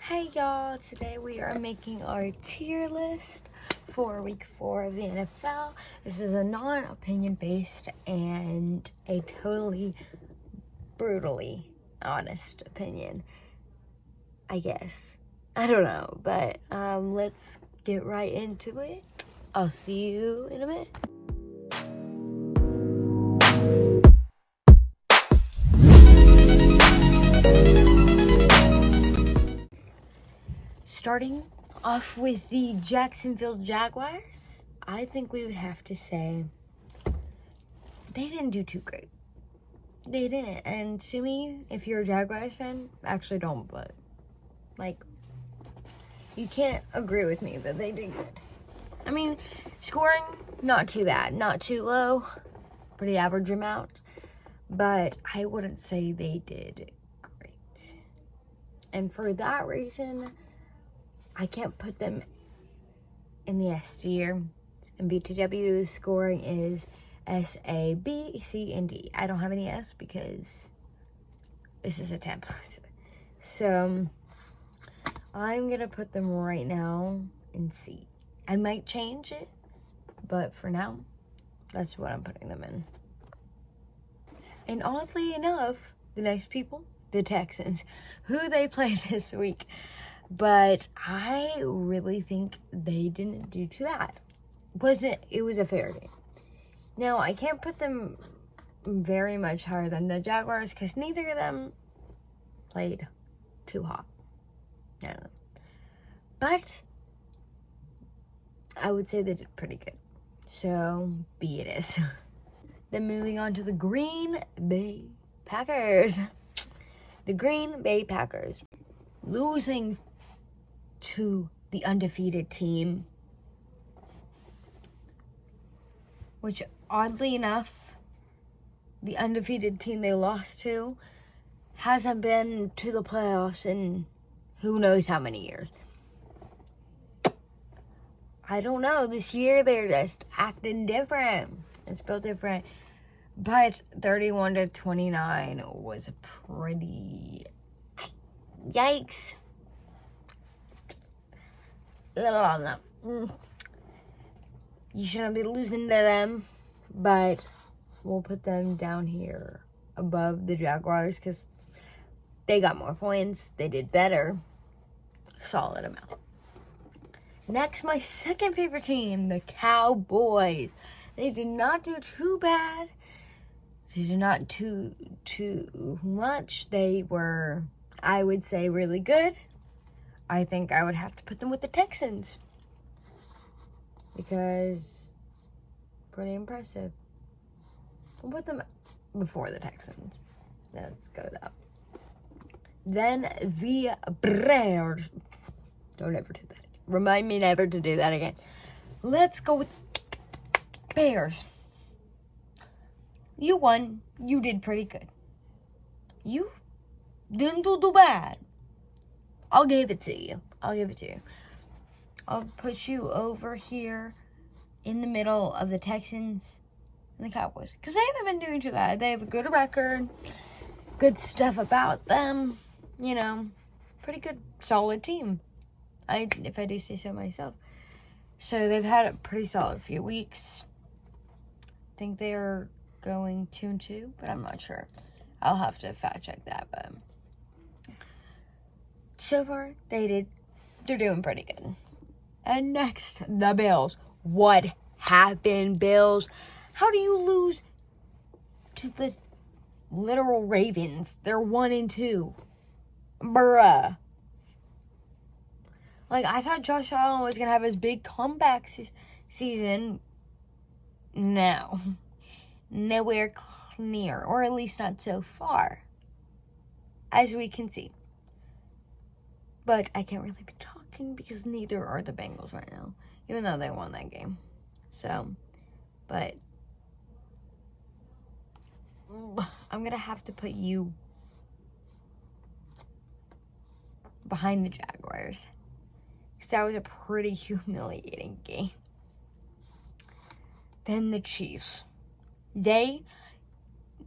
Hey y'all, today we are making our tier list for week 4 of the NFL. This is a non-opinion based and a totally brutally honest opinion, I guess. I don't know, but let's get right into it. I'll see you in a minute. Starting off with the Jacksonville Jaguars, I think we would have to say they didn't do too great. They didn't. And to me, if you're a Jaguars fan, actually don't, but you can't agree with me that they did good. I mean, scoring, not too bad, not too low, pretty average amount, but I wouldn't say they did great. And for that reason, I can't put them in the S tier. And BTW, the scoring is S, A, B, C, and D. I don't have any S because this is a template. So I'm going to put them right now in C. I might change it, but for now, that's what I'm putting them in. And oddly enough, the next people, the Texans, who they played this week. But I really think they didn't do too bad. It was a fair game. Now, I can't put them very much higher than the Jaguars because neither of them played too hot. None of them. But I would say they did pretty good. So, B it is. Then moving on to the Green Bay Packers. The Green Bay Packers losing to the undefeated team, which oddly enough, the undefeated team they lost to hasn't been to the playoffs in who knows how many years. I don't know, this year they're just acting different. It's built different. But 31-29 was a pretty yikes. You shouldn't be losing to them, but we'll put them down here above the Jaguars because they got more points. They did better. Solid amount. Next, my second favorite team, the Cowboys. They did not do too bad. They did not do too much. They were, I would say, really good. I think I would have to put them with the Texans because pretty impressive. We'll put them before the Texans. Let's go that. Then the Bears. Don't ever do that. Remind me never to do that again. Let's go with Bears. You won. You did pretty good. You didn't do too bad. I'll give it to you. I'll put you over here in the middle of the Texans and the Cowboys. Because they haven't been doing too bad. They have a good record. Good stuff about them. You know, pretty good, solid team. If I do say so myself. So they've had a pretty solid few weeks. I think they're going 2-2, but I'm not sure. I'll have to fact check that, but so far, they're doing pretty good. And next, the Bills. What happened, Bills? How do you lose to the literal Ravens? They're 1-2. Bruh. I thought Josh Allen was going to have his big comeback season. No. Nowhere near, or at least not so far, as we can see. But I can't really be talking because neither are the Bengals right now, even though they won that game. So, but I'm going to have to put you behind the Jaguars because that was a pretty humiliating game. Then the Chiefs. They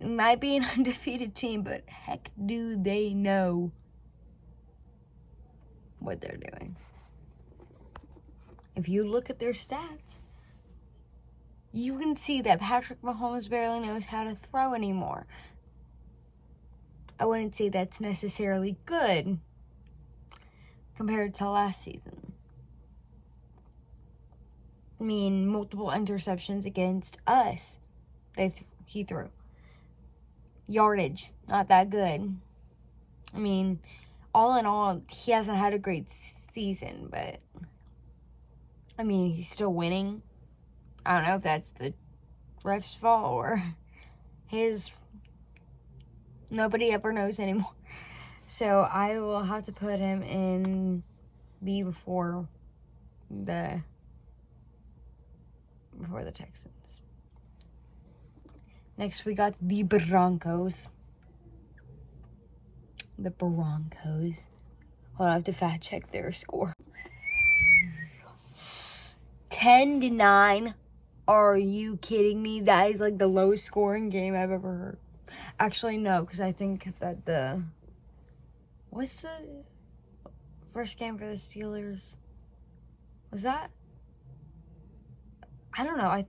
might be an undefeated team, but heck do they know what they're doing. If you look at their stats, you can see that Patrick Mahomes barely knows how to throw anymore. I wouldn't say that's necessarily good compared to last season. I mean, multiple interceptions against us. He threw. Yardage, not that good. I mean, all in all, he hasn't had a great season, but I mean, he's still winning. I don't know if that's the ref's fault or his. Nobody ever knows anymore. So I will have to put him in B before the Texans. Next, we got the Broncos. The Broncos. Hold on, I have to fact check their score. 10-9. Are you kidding me? That is like the lowest scoring game I've ever heard. Actually, no, because I think that what's the first game for the Steelers? Was that? I don't know.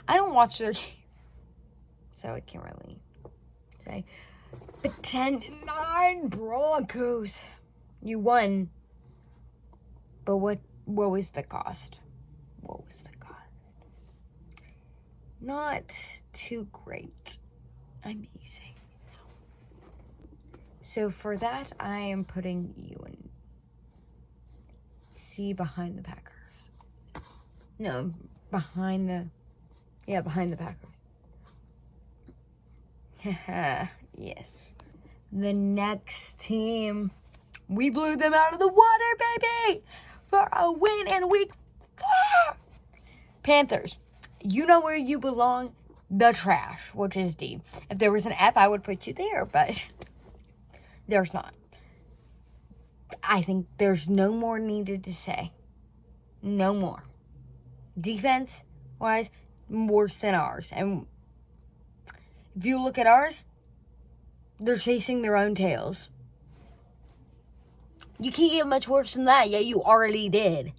I don't watch their game, so I can't really say. But 10-9 Broncos. You won. But what was the cost? What was the cost? Not too great. Amazing. So for that, I am putting you in C behind the Packers. No, behind the Packers. Yes. The next team, we blew them out of the water, baby, for a win in week 4. Panthers, you know where you belong, the trash, which is D. If there was an F, I would put you there, but there's not. I think there's no more needed to say. No more. Defense-wise, worse than ours. And if you look at ours, they're chasing their own tails. You can't get much worse than that, yet you already did.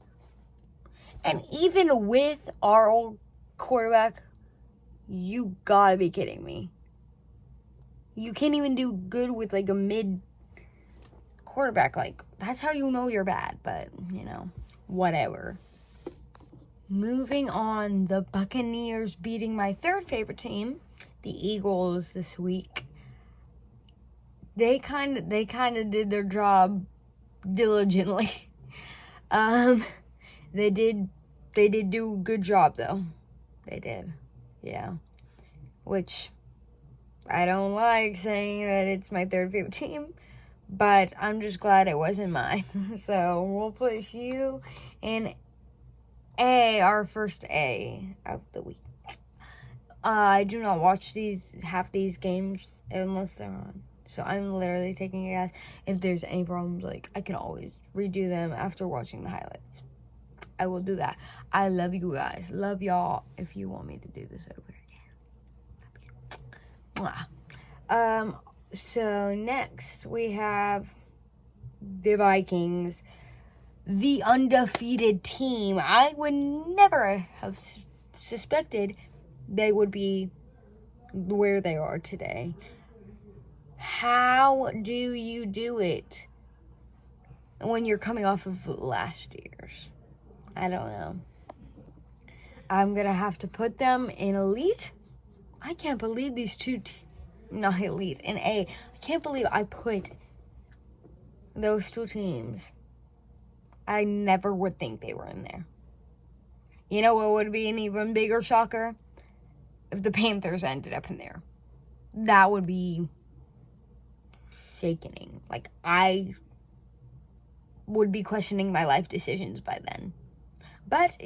And even with our old quarterback, you gotta be kidding me. You can't even do good with like a mid quarterback. Like, that's how you know you're bad, but, whatever. Moving on, the Buccaneers beating my third favorite team, the Eagles, this week. They kind of did their job diligently. They did do a good job though. They did. Yeah. Which I don't like saying that it's my third favorite team, but I'm just glad it wasn't mine. So we'll put you in A, our first A of the week. I do not watch half these games unless they're on. So I'm literally taking a guess. If there's any problems, like, I can always redo them after watching the highlights. I will do that. I love you guys. Love y'all if you want me to do this over again. Mwah. So next we have the Vikings, the undefeated team. I would never have suspected they would be where they are today. How do you do it when you're coming off of last year's? I don't know. I'm going to have to put them in elite. I can't believe these two, not elite, in A. I can't believe I put those two teams. I never would think they were in there. You know what would be an even bigger shocker? If the Panthers ended up in there. That would be shaking. Like, I would be questioning my life decisions by then. But,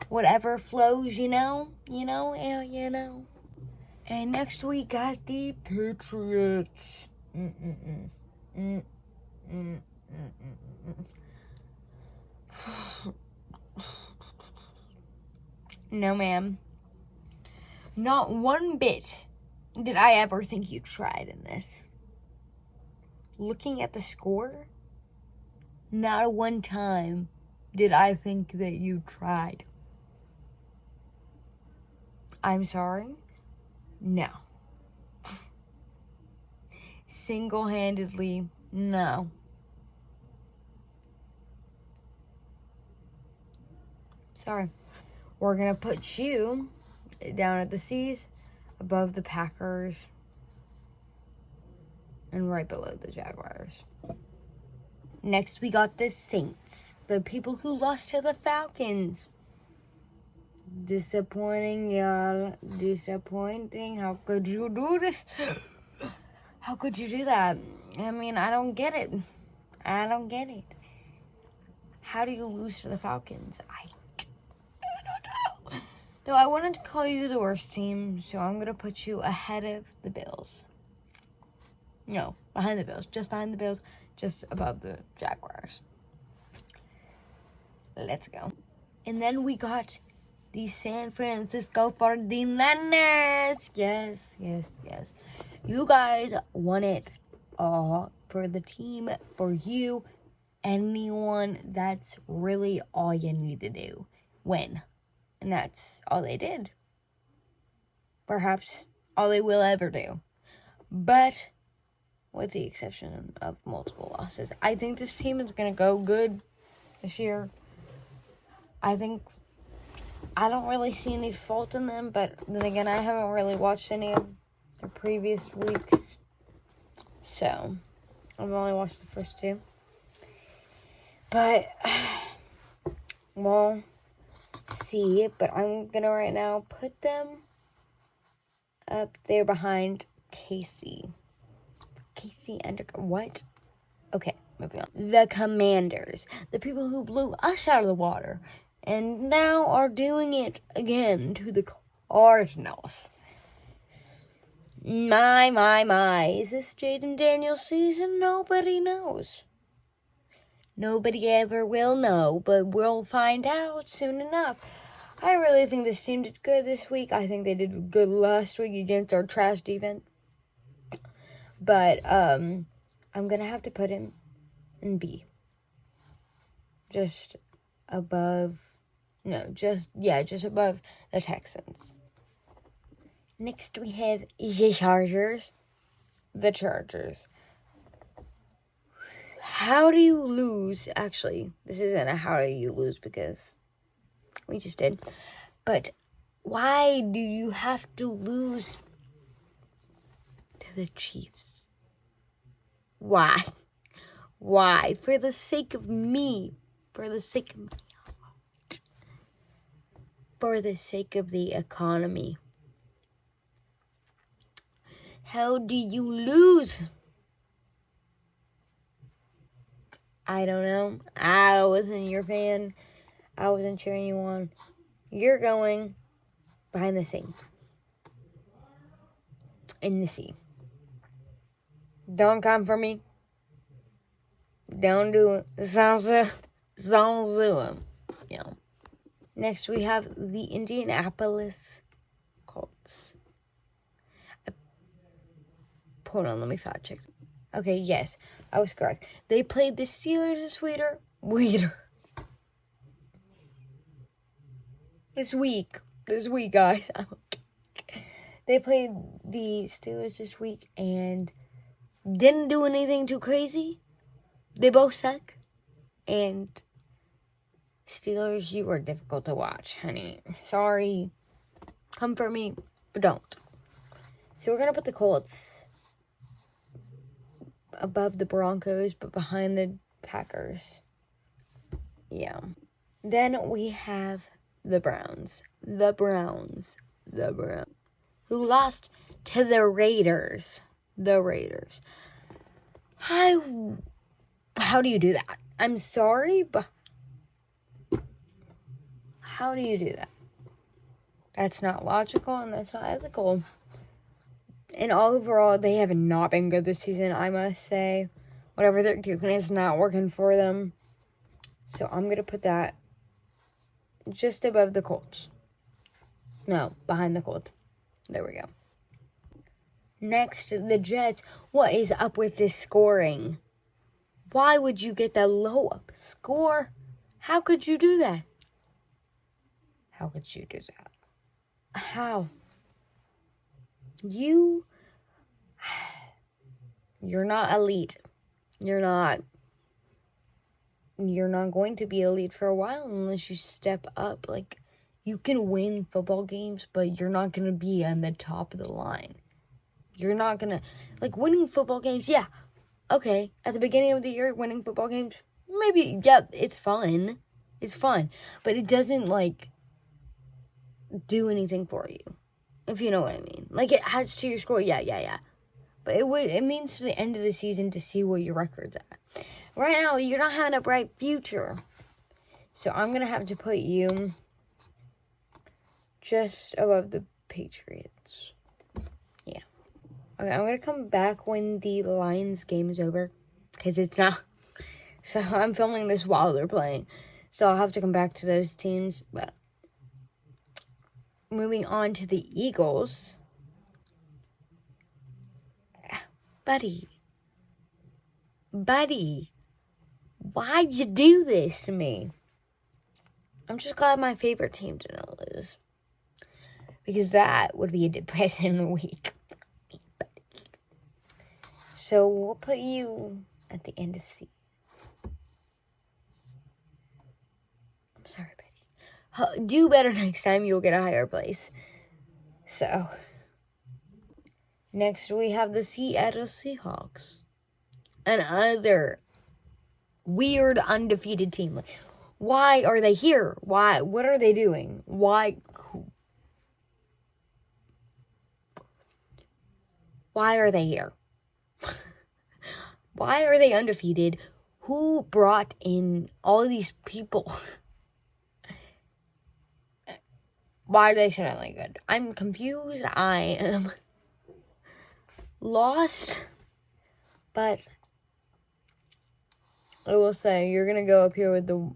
whatever flows, And next we got the Patriots. No, ma'am. Not one bit did I ever think you tried in this. looking at the score, not one time did I think that you tried. I'm sorry? No. Single-handedly, no. Sorry. We're going to put you down at the C's, above the Packers, and right below the Jaguars. Next, we got the Saints, the people who lost to the Falcons. Disappointing, y'all. Disappointing. How could you do this? How could you do that? I mean, I don't get it. I don't get it. How do you lose to the Falcons? I don't know. No, I wanted to call you the worst team, so I'm going to put you ahead of the Bills. No, behind the Bills. Just behind the Bills. Just above the Jaguars. Let's go. And then we got the San Francisco 49ers. Yes, yes, yes. You guys won it all for the team, for you, anyone. That's really all you need to do. Win. And that's all they did. Perhaps all they will ever do. But with the exception of multiple losses, I think this team is going to go good this year. I don't really see any fault in them, but then again, I haven't really watched any of the previous weeks. So, I've only watched the first two. But, we'll see. But I'm going to right now put them up there behind KC. KC and what? Okay, moving on. The Commanders. The people who blew us out of the water. And now are doing it again to the Cardinals. My. Is this Jaden Daniels' season? Nobody knows. Nobody ever will know, but we'll find out soon enough. I really think this team did good this week. I think they did good last week against our trash defense. But I'm going to have to put him in B. Just above the Texans. Next we have the Chargers. The Chargers. How do you lose? Actually, this isn't a how do you lose because we just did. But why do you have to lose to the Chiefs? Why? Why? For the sake of me. For the sake of my heart. For the sake of the economy. How do you lose? I don't know. I wasn't your fan. I wasn't cheering you on. You're going behind the Saints. In the sea. Don't come for me. Don't do it. Sounds do it. Yeah. Next we have the Indianapolis Colts. Hold on, let me fact check. Okay, yes, I was correct. They played the Steelers this week. This week, guys. They played the Steelers this week and didn't do anything too crazy. They both suck. And Steelers, you are difficult to watch, honey. Sorry. Come for me, but don't. So we're going to put the Colts above the Broncos, but behind the Packers. Yeah. Then we have the Browns. Who lost to the Raiders. How do you do that? I'm sorry, but how do you do that? That's not logical and that's not ethical. And overall, they have not been good this season, I must say. Whatever they're doing is not working for them. So I'm going to put that just above the Colts. No, behind the Colts. There we go. Next, the Jets. What is up with this scoring? Why would you get that low up score? How could you do that? How could you do that? How? You're not elite. You're not going to be elite for a while unless you step up. Like, you can win football games, but you're not going to be on the top of the line. You're not going to, like, winning football games, yeah. Okay, at the beginning of the year, winning football games, maybe, yeah, it's fun. It's fun. But it doesn't, like, do anything for you. If you know what I mean. Like, it adds to your score, yeah. But it means to the end of the season to see what your record's at. Right now, you're not having a bright future. So I'm going to have to put you just above the Patriots. Yeah. Okay, I'm going to come back when the Lions game is over. Because it's not. So I'm filming this while they're playing. So I'll have to come back to those teams. But moving on to the Eagles. Buddy. Why'd you do this to me? I'm just glad my favorite team didn't lose. Because that would be a depressing week. So we'll put you at the end of C. I'm sorry, Betty. Do better next time. You'll get a higher place. So, next we have the Seattle Seahawks. Another weird undefeated team. Like, why are they here? Why? What are they doing? Why are they here? Why are they undefeated? Who brought in all these people? Why are they suddenly good? I'm confused. I am lost. But I will say, you're going to go up here with the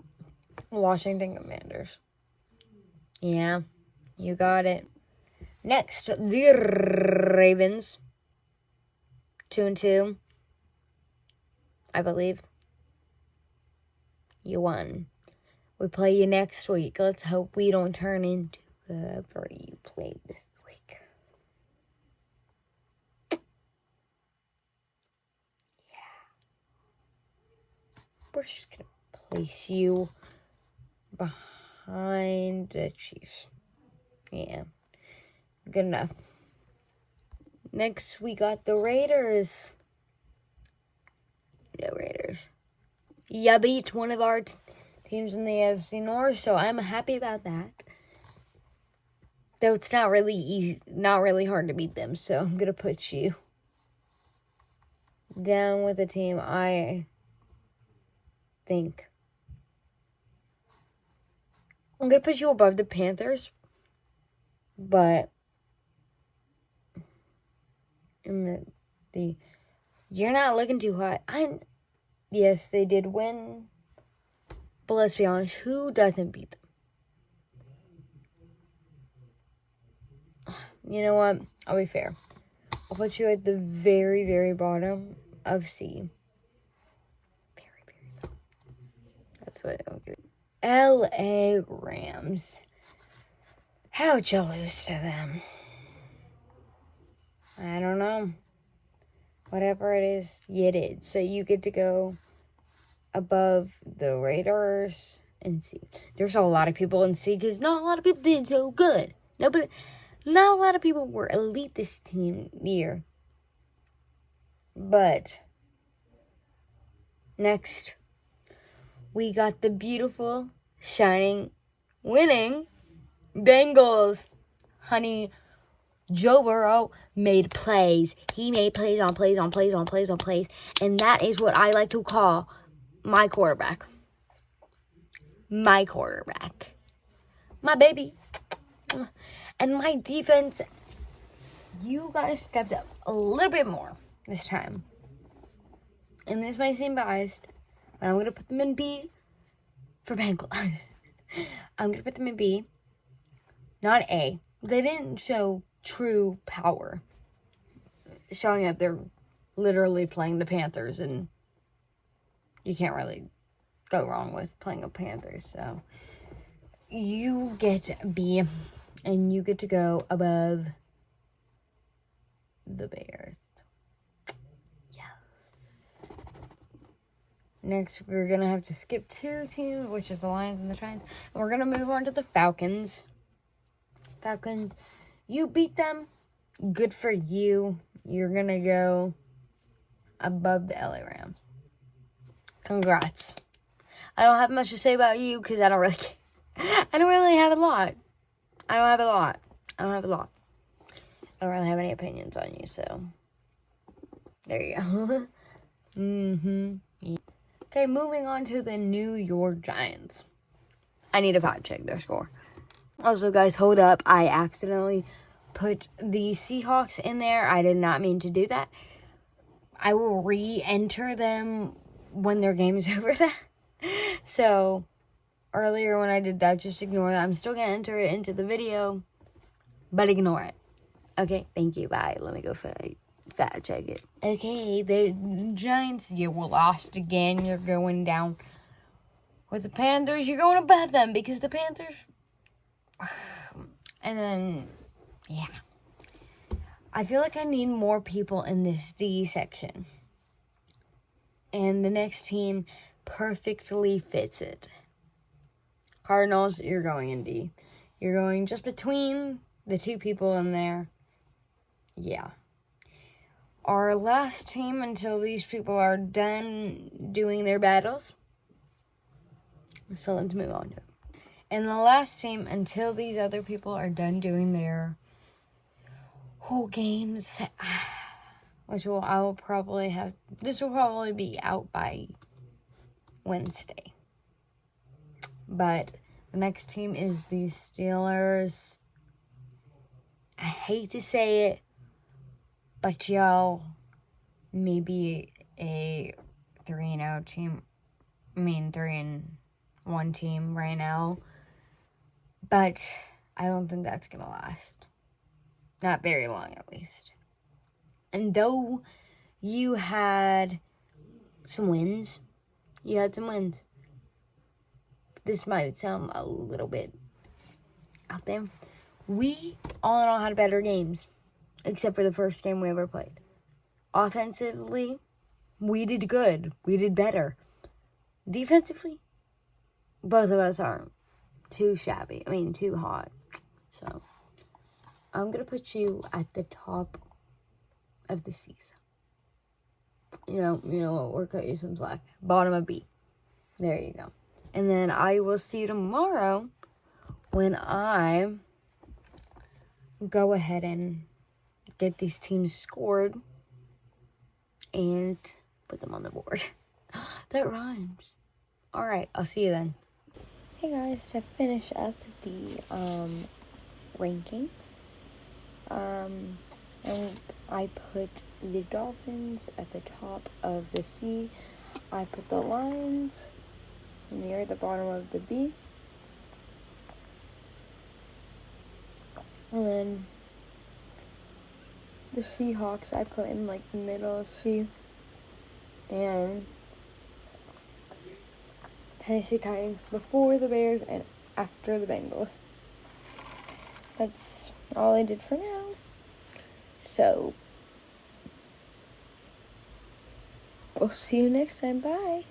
Washington Commanders. Yeah, you got it. Next, the Ravens. 2-2. I believe. You won. We play you next week. Let's hope we don't turn into whoever you played this week. Yeah. We're just going to place you behind the Chiefs. Yeah. Good enough. Next, we got the Raiders. The Raiders. You beat one of our teams in the AFC North, so I'm happy about that. Though it's not really easy, not really hard to beat them, so I'm gonna put you down with a team I think. I'm gonna put you above the Panthers, but in the you're not looking too hot. Yes, they did win, but let's be honest, who doesn't beat them? You know what? I'll be fair. I'll put you at the very, very bottom of C. Very, very bottom. That's what I'll give you. L.A. Rams. How'd you lose to them? I don't know. Whatever it is, you did. So you get to go above the Raiders and C. There's a lot of people in C because not a lot of people did so good. Not a lot of people were elite this year. But next, we got the beautiful, shining, winning Bengals. Honey, Joe Burrow made plays. He made plays on plays on plays on plays on plays. And that is what I like to call my quarterback. My quarterback. My baby. And my defense, you guys stepped up a little bit more this time. And this might seem biased, but I'm going to put them in B for Bengals. I'm going to put them in B, not A. They didn't show true power. showing that they're literally playing the Panthers, and you can't really go wrong with playing the Panthers. So you get B, and you get to go above the Bears. Yes. Next, we're going to have to skip 2 teams, which is the Lions and the Giants. And we're going to move on to the Falcons. Falcons, you beat them. Good for you. You're going to go above the LA Rams. Congrats. I don't have much to say about you because I don't really have a lot. I don't really have any opinions on you, so there you go. Okay, moving on to the New York Giants. I need to fact check their score. Also, guys, hold up. I accidentally put the Seahawks in there. I did not mean to do that. I will re-enter them when their game is over. So, earlier when I did that, just ignore that. I'm still going to enter it into the video, but ignore it. Okay, thank you. Bye. Let me go fact check it. Okay, the Giants, you were lost again. You're going down. With the Panthers, you're going above them because the Panthers... And then, yeah. I feel like I need more people in this D section. And the next team perfectly fits it. Cardinals, you're going in D. You're going just between the 2 people in there. Yeah. Our last team until these people are done doing their battles. So let's move on to it. And the last team until these other people are done doing their whole games, which I will probably have. This will probably be out by Wednesday. But the next team is the Steelers. I hate to say it, but y'all may be a 3-0 team. 3-1 team right now. But I don't think that's going to last. Not very long, at least. And though you had some wins, this might sound a little bit out there. We, all in all, had better games. Except for the first game we ever played. Offensively, we did good. We did better. Defensively, both of us aren't too shabby. Too hot. So, I'm going to put you at the top of the season. You know what? We'll cut you some slack. Bottom of B. There you go. And then I will see you tomorrow when I go ahead and get these teams scored and put them on the board. That rhymes. Alright, I'll see you then. Hey guys, to finish up the rankings, and I put the Dolphins at the top of the C. I put the Lions near the bottom of the B. And then the Seahawks I put in the middle of C. And Tennessee Titans before the Bears and after the Bengals. That's all I did for now. So, we'll see you next time. Bye.